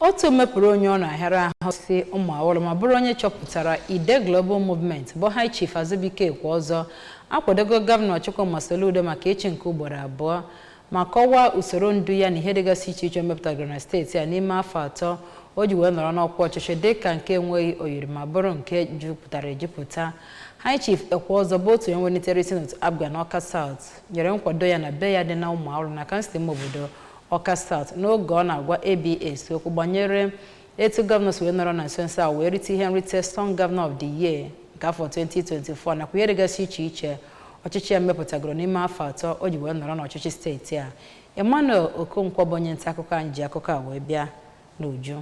Otu mepụrụ onye ọ na-ahịara ahụ si ụmụ awụrụ ma bụrụ onye chọpụtara ide Global Movement bụ High Chief Ekweozor akwadogo gọvanọ Chukwuma Soludo maka echi nke ugboro abụọ ma kọwaa usoro ndu ya na ihe dịgasị iche iche mepụtara na steeti a n'ime afọ atọ o ji wee nọrọ n'ọkwa ọchịchị dịka nke enweghị oyiri ma bụrụ nke jupụtara ejupụta. High Chief Ekweozor bụ otu onye welitere isi n'otu Agba na Awka South nyere nkwado ya na be ya dị na ụmụ awụrụ na kansụl obodo Awka South n'oge ọ na-agwa ABS okwu gbanyere etu gọvanọ si wee nọrọ na nso a wee rite ihe nrite Strong Governor of the Year nke afọ 2024 nakwa ihe dịgasị iche iche ọchịchị ya mepụtagoro n'ime afọ atọ o ji wee nọrọ n'ọchịchị steeti a. Emmanuel Okonkwo bụ onye nta akụkọ anyị ji akụkọ a wee bịa n'uju.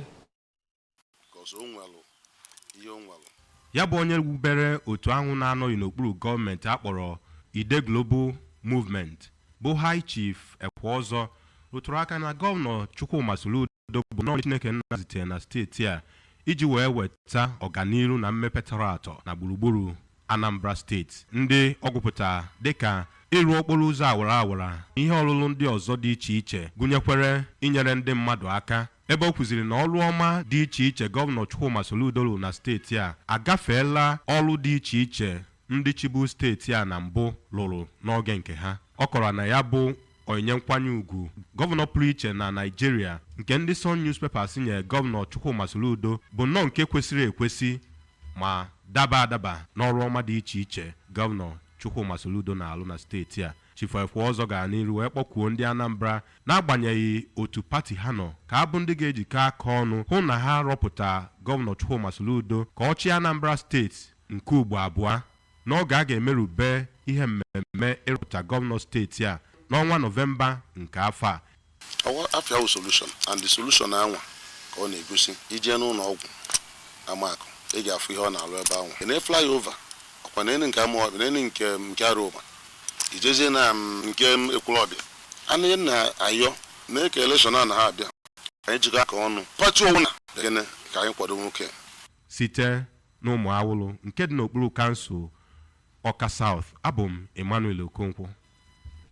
Ya bụ onye wubere otu ahụ na-anọghị n'okpuru gọọmenti akpọrọ Ide Global Movement bụ High Chief Ekweozor rụtụrụ aka na gọvanọ Chukwuma Soludo bụ nọọ Chineke nna zitere na steeti a iji wee weta ọganihu na mmepe tọrọ atọ na gburugburu Anambra steeti ndị ọgwụpụta dịka ịrụ okporo ụzọ awara ihe ọlụlụ ndị ọzọ dị iche iche gụnyekwere inyere ndị mmadụ aka ebe ọ kwuziri na ọrụ ọma dị iche iche gọvanọ Chukwuma Soludo lụrụ na steeti a agafeela ọrụ dị iche iche ndị chibu steeti a na mbụ lụrụ n'oge nke ha. Ọ kọrọ na ya bụ onye nkwanye ugwu gọvanọ pụrụ iche na Nigeria nke ndị Sun Newspapers nyere gọvanọ Chukwuma Soludo bụ nnọọ nke kwesịrị ekwesị ma daba adaba n'ọrụ ọma dị iche iche gọvanọ Chukwuma Soludo na-alụ na steeti a. Chief Ekweozor gara n'iru wee kpọkuo ndị Anambra n'agbanyeghị otu pati ha nọ ka abụ ndị ga-ejikọ aka ọnụ hụ na ha rọpụta gọvanọ Chukwuma Soludo ka ọ chịa Anambra steeti nke ugbo abụọ n'oge a ga-emerube ihe mmemme ịrụpụta gọvanọ steeti a n'ọnwa Nọvemba nke afọ a. Afia solution and the solution anwa ka ọ na-egosi ije n'ụlọ ọgwụ Maka ị ga-afụ ihe ọ na-alụ ebe ahụ na flyover ọkwa na nke amụọ na nke arụma ijezie na nke Ekwulọbị anaghị na-ayọ na ka election a na ha abịa anyị jikọ aka ọnụ pati ọwụna gịnị ka anyị kwado nwoke site n'ụmụ awụlụ nke dị n'okpuru kansụl Awka South. Abụ m Emmanuel Okonkwo.